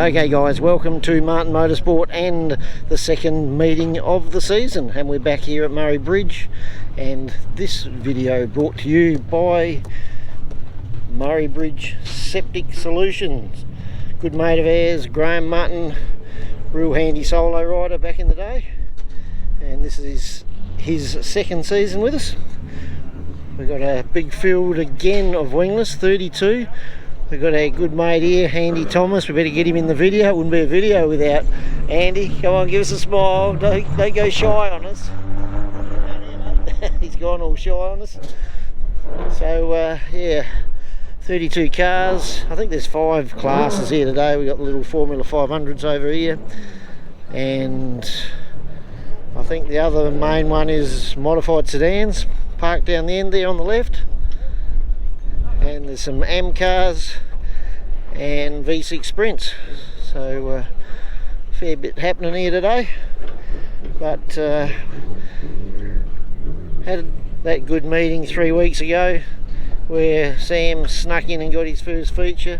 Okay guys, welcome to Martin Motorsport and the second meeting of the season, and we're back here at Murray Bridge, and this video brought to you by Murray Bridge Septic Solutions. Good mate of ours, Graham Mutton, real handy solo rider back in the day, and this is his second season with us. We've got a big field again of Wingless, 32. We've got our good mate here, Andy Thomas. We better get him in the video. It wouldn't be a video without Andy. Come on, give us a smile. Don't go shy on us. He's gone all shy on us. So, yeah, 32 cars. I think there's 5 classes here today. We've got the little Formula 500s over here. And I think the other main one is modified sedans, parked down the end there on the left. And there's some AM cars and V6 Sprints, so a fair bit happening here today. But had that good meeting 3 weeks ago where Sam snuck in and got his first feature,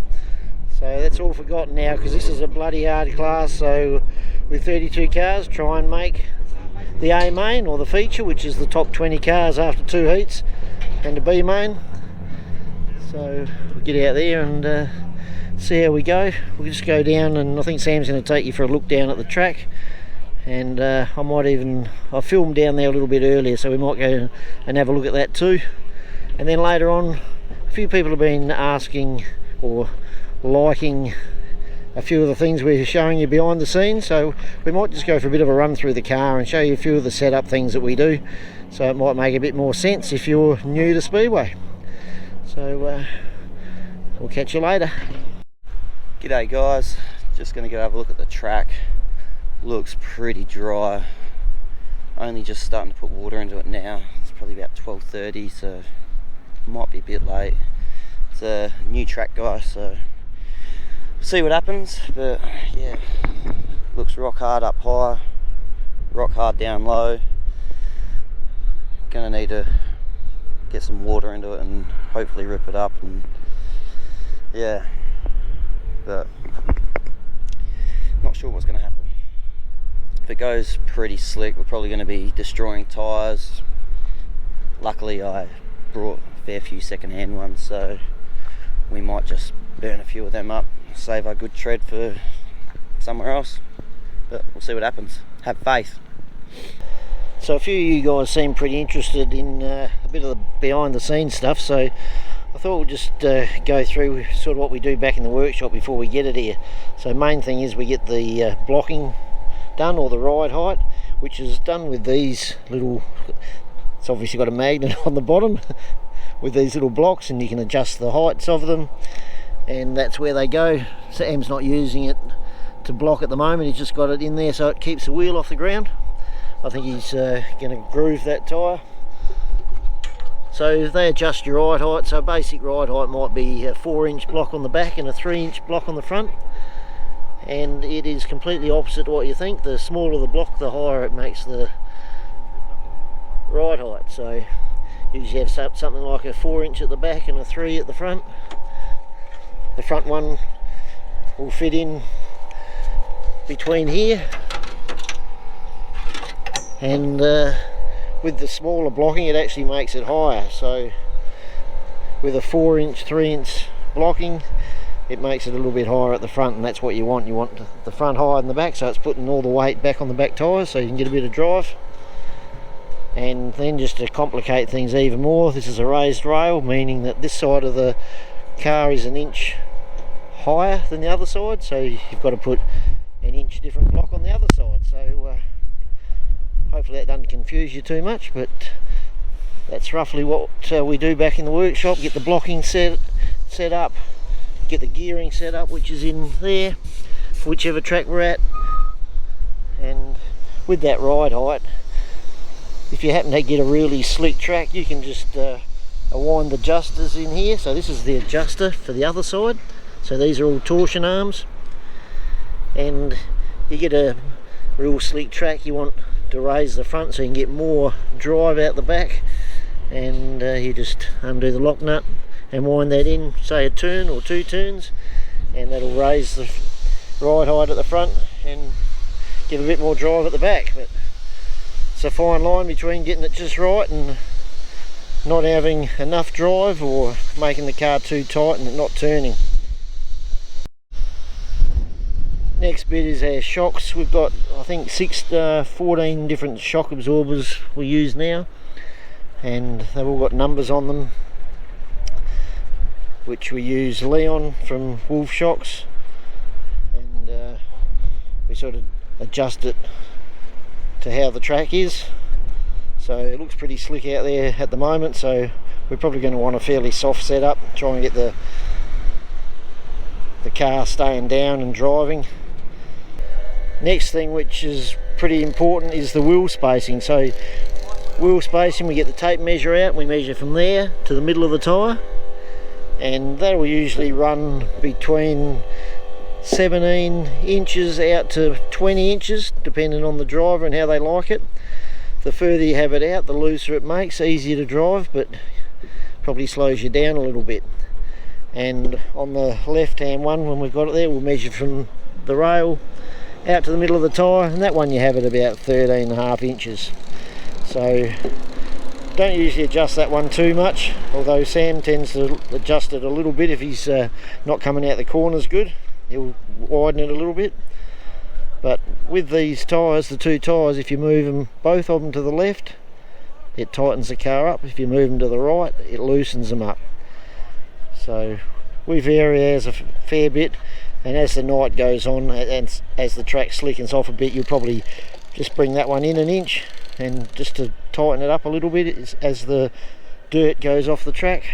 so that's all forgotten now because this is a bloody hard class. So with 32 cars, try and make the A main or the feature, which is the top 20 cars after 2 heats, and the B main. So we'll get out there and see how we go. We'll just go down, and I think Sam's going to take you for a look down at the track, and I filmed down there a little bit earlier, so we might go and have a look at that too. And then later on, a few people have been asking or liking a few of the things we're showing you behind the scenes, so we might just go for a bit of a run through the car and show you a few of the setup things that we do, so it might make a bit more sense if you're new to Speedway. So we'll catch you later. G'day guys, just going to go have a look at the track. Looks pretty dry. Only just starting to put water into it now. It's probably about 12:30, so might be a bit late. It's a new track, guys, so we'll see what happens. But yeah, looks rock hard up high, rock hard down low. Gonna need to get some water into it and hopefully rip it up, and yeah, but not sure what's going to happen. If it goes pretty slick, we're probably going to be destroying tyres. Luckily I brought a fair few second-hand ones, so we might just burn a few of them up, save our good tread for somewhere else, but we'll see what happens. Have faith. So a few of you guys seem pretty interested in a bit of the behind the scenes stuff, so I thought we'll just go through sort of what we do back in the workshop before we get it here. So main thing is we get the blocking done, or the ride height, which is done with these little, it's obviously got a magnet on the bottom with these little blocks, and you can adjust the heights of them, and that's where they go. Sam's not using it to block at the moment, he's just got it in there so it keeps the wheel off the ground. I think he's going to groove that tyre. So they adjust your ride height. So basic ride height might be a 4-inch block on the back and a 3-inch block on the front. And it is completely opposite to what you think. The smaller the block, the higher it makes the ride height. So you usually have something like a 4-inch at the back and a 3 at the front. The front one will fit in between here. And with the smaller blocking, it actually makes it higher. So with a 4-inch, 3-inch blocking, it makes it a little bit higher at the front, and that's what you want. You want the front higher than the back, so it's putting all the weight back on the back tyres so you can get a bit of drive. And then just to complicate things even more, this is a raised rail, meaning that this side of the car is 1 inch higher than the other side, so you've got to put 1 inch different block on the other side. So hopefully that doesn't confuse you too much, but that's roughly what we do back in the workshop. Get the blocking set up, get the gearing set up, which is in there for whichever track we're at. And with that ride height, if you happen to get a really slick track, you can just wind the adjusters in here. So this is the adjuster for the other side, so these are all torsion arms, and you get a real slick track, you want to raise the front so you can get more drive out the back, and you just undo the lock nut and wind that in, say a turn or 2 turns, and that'll raise ride height at the front and give a bit more drive at the back. But it's a fine line between getting it just right and not having enough drive, or making the car too tight and it not turning. Next bit is our shocks. We've got, I think, 14 different shock absorbers we use now, and they've all got numbers on them, which we use Leon from Wolf Shocks, and we sort of adjust it to how the track is. So it looks pretty slick out there at the moment, so we're probably going to want a fairly soft setup, try and get the car staying down and driving. Next thing, which is pretty important, is the wheel spacing. So wheel spacing, we get the tape measure out, we measure from there to the middle of the tyre, and that will usually run between 17 inches out to 20 inches, depending on the driver and how they like it. The further you have it out, the looser it makes, easier to drive, but probably slows you down a little bit. And on the left hand one, when we've got it there, we'll measure from the rail out to the middle of the tyre, and that one you have at about 13.5 inches. So don't usually adjust that one too much, although Sam tends to adjust it a little bit if he's not coming out the corners good. He'll widen it a little bit. But with these tyres, the two tyres, if you move them, both of them to the left, it tightens the car up. If you move them to the right, it loosens them up. So we vary ours a fair bit, and as the night goes on and as the track slickens off a bit, you'll probably just bring that one in an inch, and just to tighten it up a little bit as the dirt goes off the track.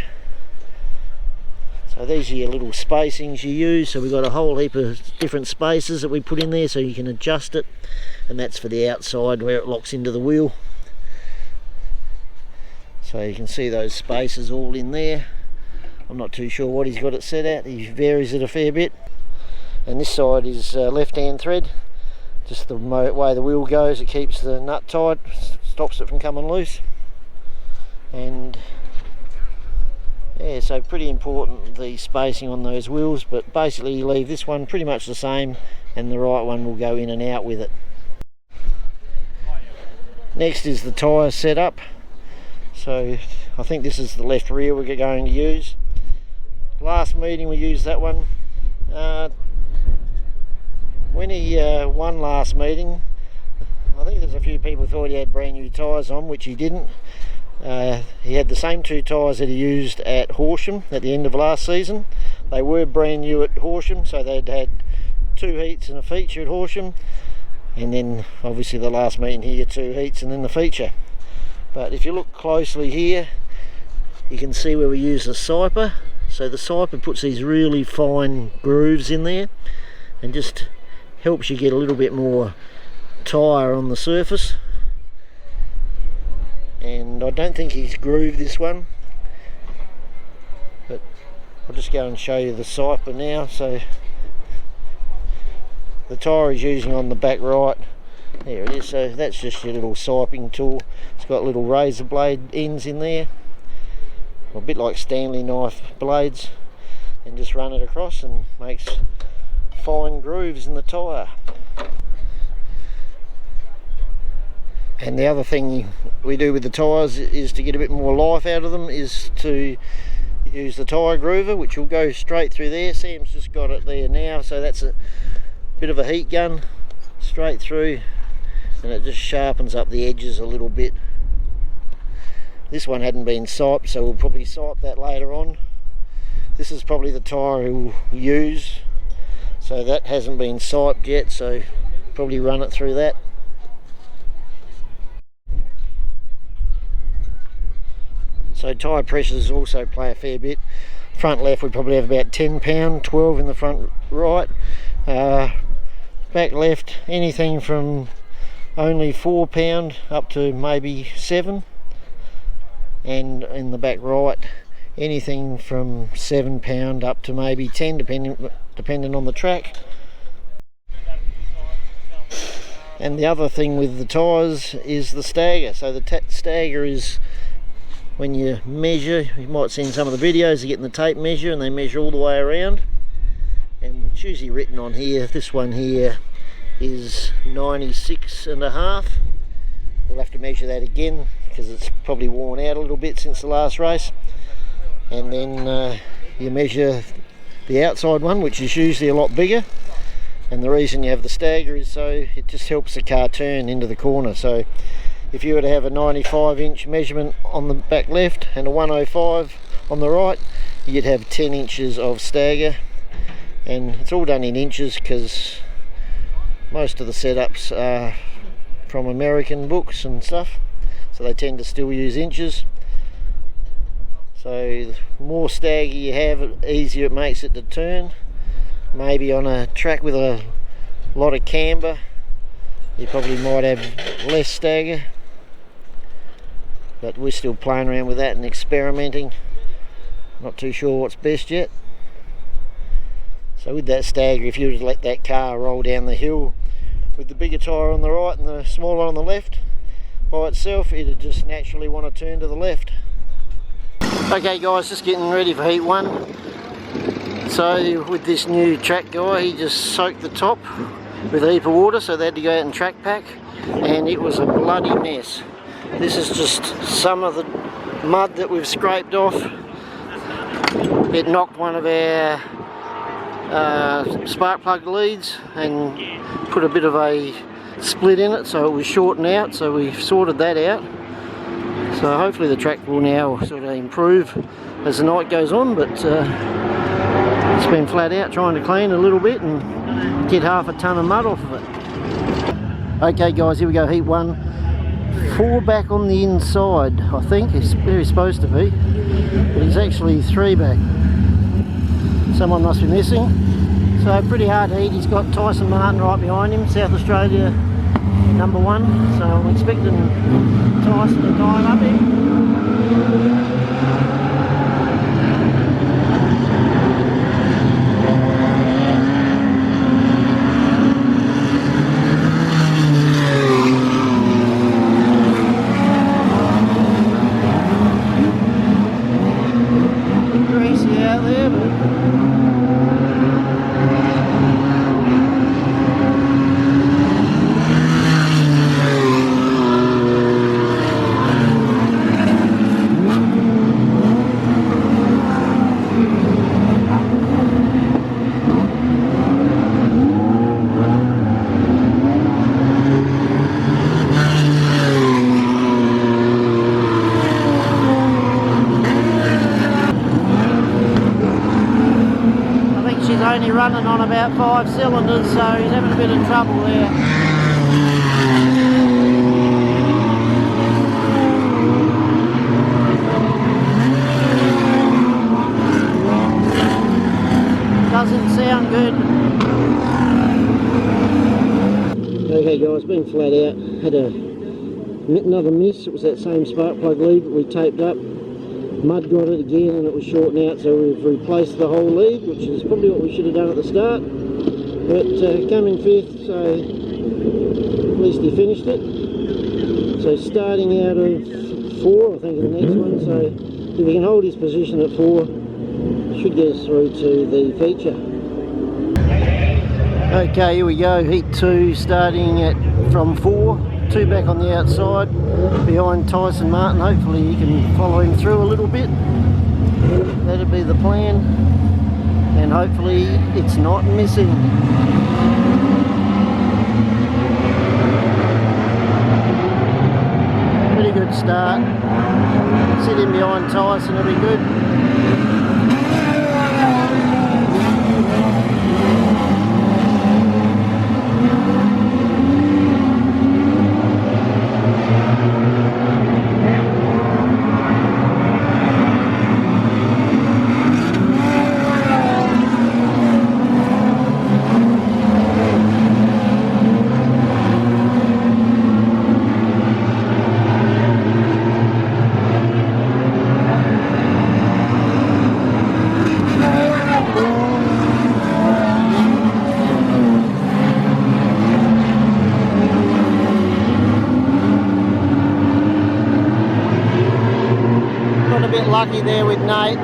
So these are your little spacings you use. So we've got a whole heap of different spaces that we put in there so you can adjust it, and that's for the outside where it locks into the wheel. So you can see those spaces all in there. I'm not too sure what he's got it set at, he varies it a fair bit. And this side is left hand thread, just the way the wheel goes, it keeps the nut tight, stops it from coming loose. And yeah, so pretty important, the spacing on those wheels, but basically you leave this one pretty much the same and the right one will go in and out with it. Next is the tyre setup. So I think this is the left rear we're going to use. Last meeting we used that one. When he won last meeting, I think there's a few people thought he had brand new tyres on, which he didn't. He had the same two tyres that he used at Horsham at the end of last season. They were brand new at Horsham, so they'd had 2 heats and a feature at Horsham, and then obviously the last meeting here 2 heats and then the feature. But if you look closely here, you can see where we use the siper. So the siper puts these really fine grooves in there and just helps you get a little bit more tyre on the surface. And I don't think he's grooved this one, but I'll just go and show you the siper now. So the tyre he's using on the back right, there it is. So that's just your little siping tool. It's got little razor blade ends in there, a bit like Stanley knife blades, and just run it across and makes fine grooves in the tyre. And the other thing we do with the tyres is to get a bit more life out of them, is to use the tyre groover, which will go straight through there. Sam's just got it there now, so that's a bit of a heat gun straight through, and it just sharpens up the edges a little bit. This one hadn't been siped, so we'll probably sipe that later on. This is probably the tyre we'll use, so that hasn't been siped yet, so probably run it through that. So tyre pressures also play a fair bit. Front left we probably have about 10 pound, 12 in the front right. Back left anything from only 4 pound up to maybe 7. And in the back right anything from 7 pound up to maybe 10, depending on the track. And the other thing with the tyres is the stagger. So the stagger is, when you measure, you might see in some of the videos, they're getting the tape measure and they measure all the way around, and It's usually written on here. This one here is 96.5. We'll have to measure that again because it's probably worn out a little bit since the last race. And then you measure the outside one, which is usually a lot bigger. And the reason you have the stagger is so it just helps the car turn into the corner. So if you were to have a 95-inch measurement on the back left and a 105 on the right, you'd have 10 inches of stagger. And it's all done in inches because most of the setups are from American books and stuff, so they tend to still use inches. So the more stagger you have, the easier it makes it to turn. Maybe on a track with a lot of camber, you probably might have less stagger, but we're still playing around with that and experimenting. Not too sure what's best yet. So with that stagger, if you were to let that car roll down the hill with the bigger tyre on the right and the smaller on the left, by itself it'd just naturally want to turn to the left. Okay guys, just getting ready for heat 1. So with this new track guy, he just soaked the top with a heap of water, so they had to go out and track pack, and it was a bloody mess. This is just some of the mud that we've scraped off. It knocked one of our spark plug leads and put a bit of a split in it, so it was shorting out, so we've sorted that out. So hopefully the track will now sort of improve as the night goes on, but it's been flat out trying to clean a little bit and get half a ton of mud off of it. Okay guys, here we go, heat 1. 4 back on the inside, I think it's where he's supposed to be, but he's actually 3 back. Someone must be missing. So pretty hard heat. He's got Tyson Martin right behind him, South Australia #1. So I'm expecting Tyson to dive up him. Greasy out there, but only running on about 5 cylinders, so he's having a bit of trouble there. Doesn't sound good. Okay guys, been flat out. Had another miss. It was that same spark plug lead that we taped up. Mud got it again and it was shorting out, so we've replaced the whole lead, which is probably what we should have done at the start. But came in 5th, so at least he finished it. So starting out of 4, I think, in the next one. So if he can hold his position at 4, should get us through to the feature. Okay, here we go, heat 2, starting from 4. 2 back on the outside behind Tyson Martin. Hopefully he can follow him through a little bit. That'd be the plan, and hopefully it's not missing. Pretty good start. Sit in behind Tyson, it'll be good. Lucky there with Nate.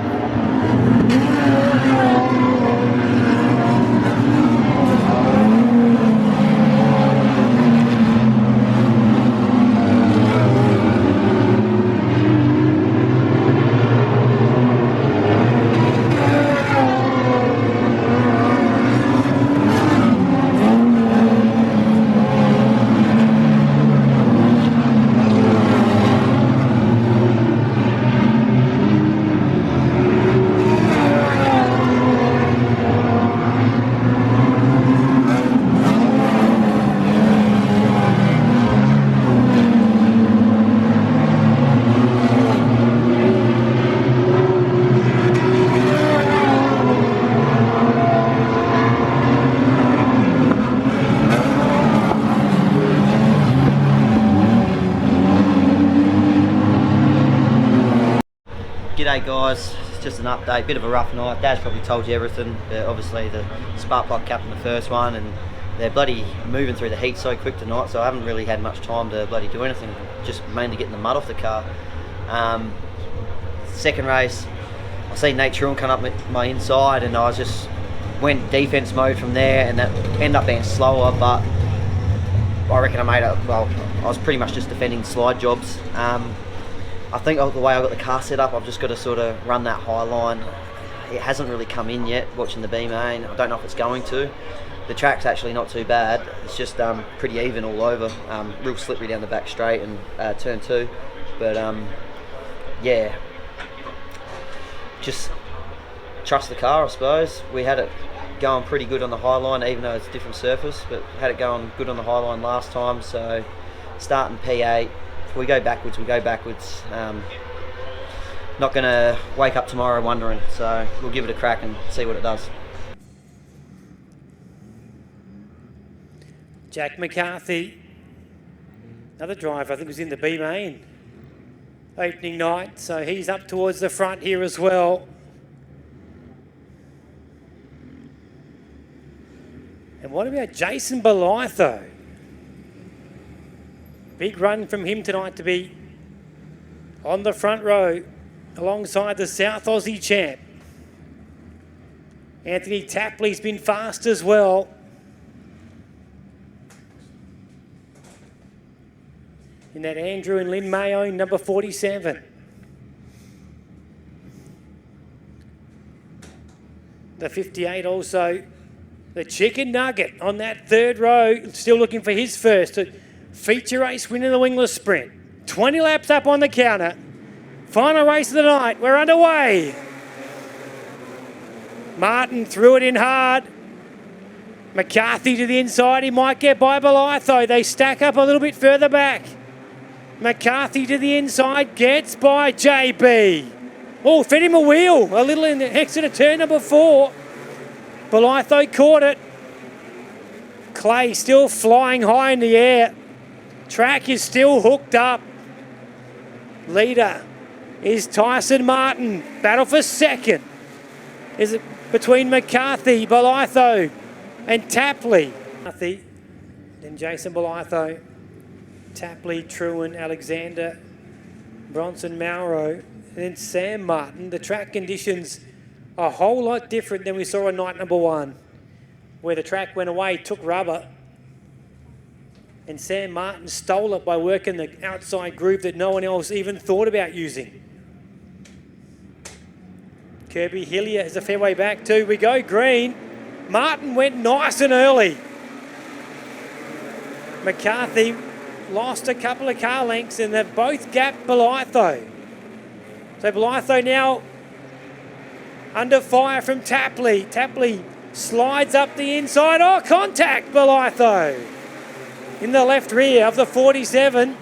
G'day guys, it's just an update, bit of a rough night. Dad's probably told you everything. Obviously the spark plug captained the first one, and they're bloody moving through the heat so quick tonight, so I haven't really had much time to bloody do anything, just mainly getting the mud off the car. Second race, I see Nate Truan come up my inside, and I just went defense mode from there, and that ended up being slower, but I reckon I made it. Well, I was pretty much just defending slide jobs. I think the way I got the car set up, I've just got to sort of run that high line. It hasn't really come in yet, watching the B main. I don't know if it's going to. The track's actually not too bad. It's just pretty even all over. Real slippery down the back straight and turn 2. But yeah, just trust the car, I suppose. We had it going pretty good on the high line, even though it's a different surface, but had it going good on the high line last time. So starting P8, if we go backwards, we go backwards. Not going to wake up tomorrow wondering, so we'll give it a crack and see what it does. Jack McCarthy, another driver, I think was in the B main opening night, so he's up towards the front here as well. And what about Jason Bolitho? Big run from him tonight to be on the front row alongside the South Aussie champ. Anthony Tapley's been fast as well. In that Andrew and Lynn Mayo, number 47. The 58 also, the Chicken Nugget on that third row, still looking for his first feature race win in the Wingless Sprint. 20 laps up on the counter. Final race of the night, we're underway. Martin threw it in hard. McCarthy to the inside, he might get by Bolitho. They stack up a little bit further back. McCarthy to the inside, gets by JB. Oh, fed him a wheel, a little in the exit of turn number 4. Bolitho caught it. Clay still flying high in the air. Track is still hooked up. Leader is Tyson Martin. Battle for second. Is it between McCarthy, Bolitho and Tapley? McCarthy, then Jason Bolitho. Tapley, Truan, Alexander, Bronson, Mauro, and then Sam Martin. The track conditions are a whole lot different than we saw on night number 1, where the track went away, took rubber, and Sam Martin stole it by working the outside groove that no one else even thought about using. Kirby Hillier has a fair way back too. We go green. Martin went nice and early. McCarthy lost a couple of car lengths, and they've both gapped Bolitho. So Bolitho now under fire from Tapley. Tapley slides up the inside. Oh, contact Bolitho in the left rear of the 47.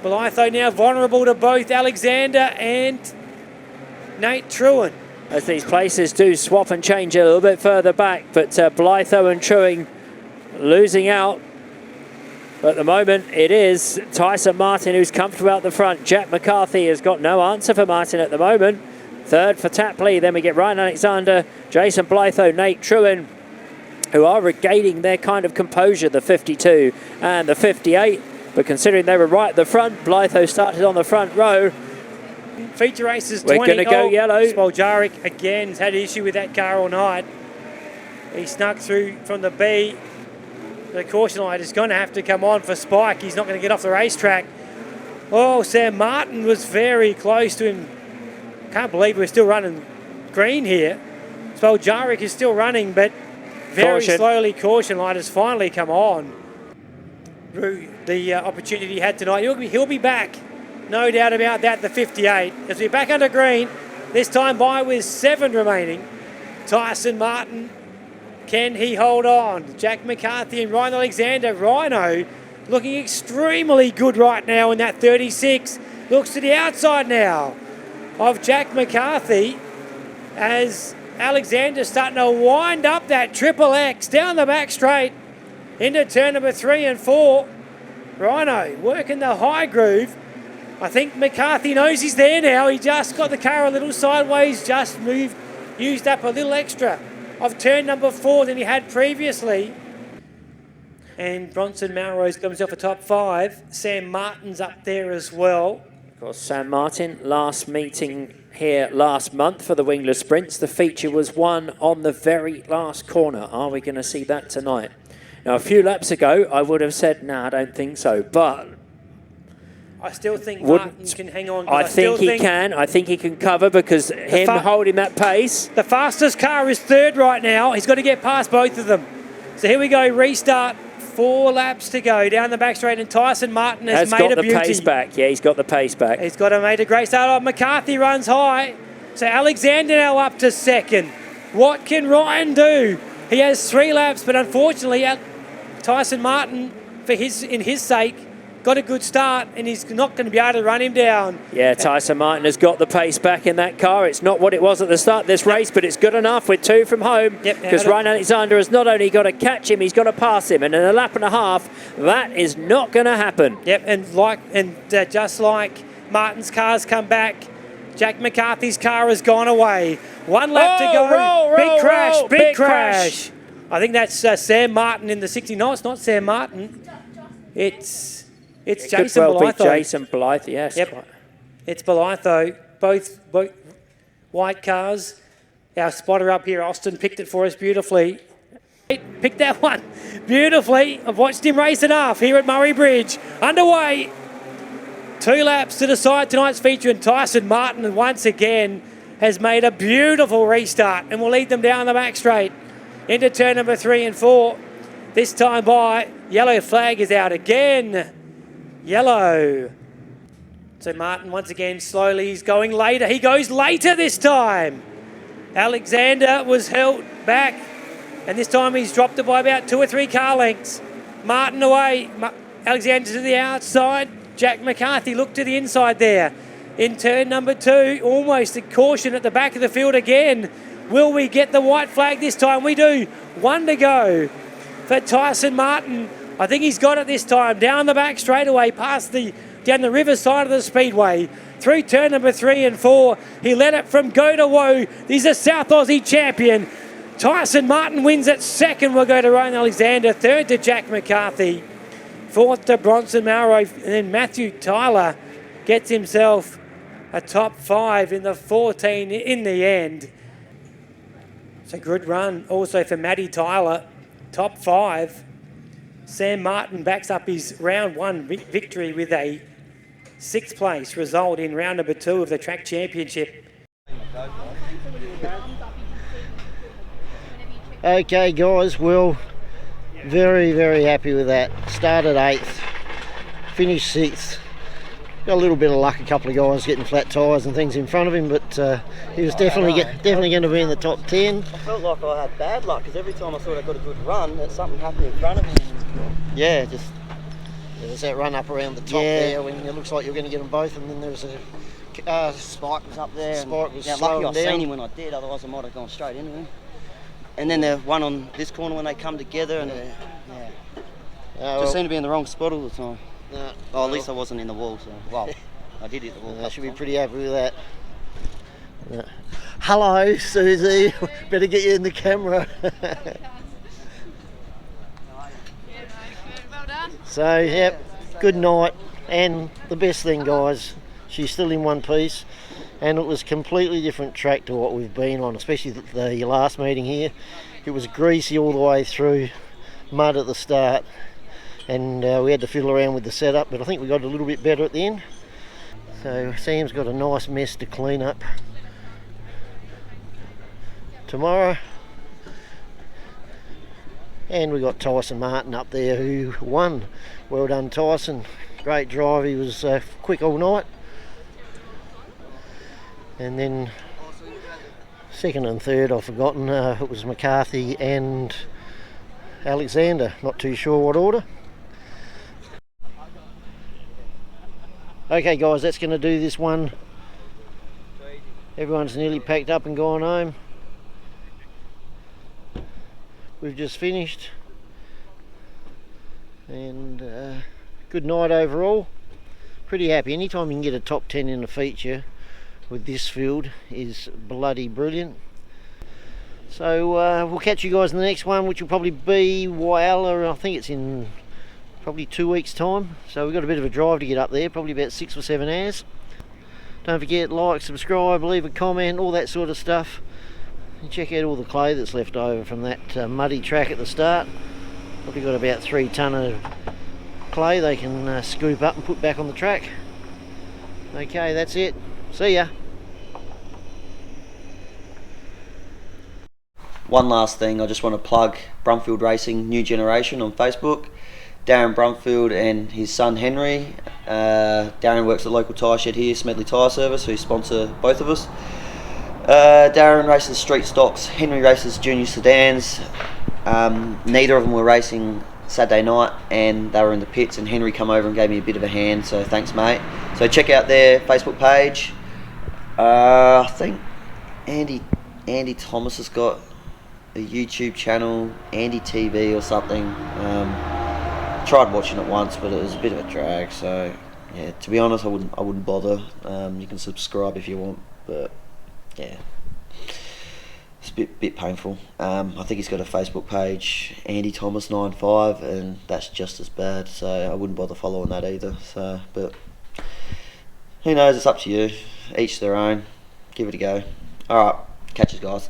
Bolitho now vulnerable to both Alexander and Nate Truan. As these places do swap and change a little bit further back, but Bolitho and Truan losing out. But at the moment, it is Tyson Martin who's comfortable out the front. Jack McCarthy has got no answer for Martin at the moment. Third for Tapley. Then we get Ryan Alexander, Jason Bolitho, Nate Truan, who are regaining their kind of composure, the 52 and the 58. But considering they were right at the front, Bolitho started on the front row. Feature races 20. We're going to go yellow. Spoljaric again has had an issue with that car all night. He snuck through from the B. The caution light is going to have to come on for Spike. He's not going to get off the racetrack. Oh, Sam Martin was very close to him. Can't believe we're still running green here. Spoljaric is still running, but very slowly. Caution light has finally come on. The opportunity he had tonight. He'll be back. No doubt about that, the 58. As we're back under green, this time by with 7 remaining. Tyson Martin, can he hold on? Jack McCarthy and Ryan Alexander. Rhino looking extremely good right now in that 36. Looks to the outside now of Jack McCarthy as Alexander's starting to wind up that triple X down the back straight into turn number 3 and 4. Rhino working the high groove. I think McCarthy knows he's there now. He just got the car a little sideways, used up a little extra of turn number 4 than he had previously. And Bronson Melrose got himself a top 5. Sam Martin's up there as well. Of course, Sam Martin, last meeting here last month for the Wingless Sprints. The feature was won on the very last corner. Are we going to see that tonight? Now, a few laps ago, I would have said, no, I don't think so. But I still think Martin can hang on. I think he can. I think he can cover because him holding that pace. The fastest car is 3rd right now. He's got to get past both of them. So here we go, restart. 4 laps to go down the back straight, and Tyson Martin has made a beauty. He's got the pace back. Yeah, he's got the pace back. He's got to make a great start. Oh, McCarthy runs high. So Alexander now up to 2nd. What can Ryan do? He has 3 laps, but unfortunately, Tyson Martin, in his sake, got a good start, and he's not going to be able to run him down. Yeah, Tyson Martin has got the pace back in that car. It's not what it was at the start of this race, but it's good enough with 2 from home. Because Ryan Alexander has not only got to catch him, he's got to pass him. And in a lap and a half, that is not going to happen. Yep, and just like Martin's car's come back, Jack McCarthy's car has gone away. 1 lap to go. Big crash. I think that's Sam Martin in the 60. No, it's not Sam Martin. It's Jason Blythe. Jason Blythe, yes. Yep. It's Blythe. Both white cars. Our spotter up here, Austin, picked it for us beautifully. Picked that one beautifully. I've watched him race enough here at Murray Bridge. Underway. 2 laps to decide tonight's feature, and Tyson Martin once again has made a beautiful restart and will lead them down the back straight into turn number 3 and 4. This time by, yellow flag is out again. Yellow. So Martin once again slowly, he's going later. He goes later this time. Alexander was held back, and this time he's dropped it by about 2 or 3 car lengths. Martin away. Alexander to the outside. Jack McCarthy looked to the inside there. In turn number 2, almost a caution at the back of the field again. Will we get the white flag this time? We do. 1 to go for Tyson Martin. I think he's got it this time. Down the back straightaway, down the river side of the speedway, through turn number 3 and 4. He led it from go to woe. He's a South Aussie champion. Tyson Martin wins at 2nd. We'll go to Ryan Alexander. 3rd to Jack McCarthy. 4th to Bronson Melrose. And then Matthew Tyler gets himself a top 5 in the 14 in the end. It's a good run also for Matty Tyler. Top 5. Sam Martin backs up his round 1 victory with a 6th place result in round number 2 of the track championship. Okay guys, well, very, very happy with that. Started 8th, finished 6th. Got a little bit of luck, a couple of guys getting flat tyres and things in front of him, but he was definitely going to be in the top 10. I felt like I had bad luck because every time I thought I got a good run, something happened in front of me. Yeah, just there's that run up around the top there when it looks like you're going to get them both, and then there was a Spike was up there. Spike was lucky I down. seen him when I did, otherwise I might have gone straight into him. And then the one on this corner when they come together, and just seemed to be in the wrong spot all the time. No, at least I wasn't in the wall, so well, I did hit the wall. I should be pretty happy with that. Hello, Susie. Better get you in the camera. So, yep, good night. And the best thing, guys, she's still in one piece. And it was completely different track to what we've been on, especially the last meeting here. It was greasy all the way through, mud at the start. And we had to fiddle around with the setup, but I think we got a little bit better at the end. So Sam's got a nice mess to clean up tomorrow. And we got Tyson Martin up there who won. Well done, Tyson. Great drive. He was quick all night. And then 2nd and 3rd, I've forgotten. It was McCarthy and Alexander. Not too sure what order. Okay guys, that's going to do this one. Everyone's nearly packed up and gone home. We've just finished. And good night overall. pretty happy. Anytime you can get a top 10 in a feature with this field is bloody brilliant. So we'll catch you guys in the next one, which will probably be Whyalla. I think it's in probably 2 weeks time, so we've got a bit of a drive to get up there, probably about 6 or 7 hours. Don't forget, like, subscribe, leave a comment, all that sort of stuff, and check out all the clay that's left over from that muddy track at the start. Probably got about 3 tonne of clay they can scoop up and put back on the track. Okay, that's it. See ya. One last thing, I just want to plug Brumfield Racing New Generation on Facebook. Darren Brumfield and his son Henry. Darren works at the local tyre shed here, Smedley Tyre Service, who sponsor both of us. Darren races street stocks, Henry races junior sedans. Neither of them were racing Saturday night, and they were in the pits, and Henry come over and gave me a bit of a hand, so thanks mate. So check out their Facebook page. I think Andy Thomas has got a YouTube channel, Andy TV or something. Tried watching it once, but it was a bit of a drag. So yeah, to be honest, I wouldn't bother. You can subscribe if you want, but yeah, it's a bit painful. I think he's got a Facebook page, Andy Thomas 95, and that's just as bad. So I wouldn't bother following that either. So, but who knows? It's up to you. Each their own. Give it a go. All right, catch us, guys.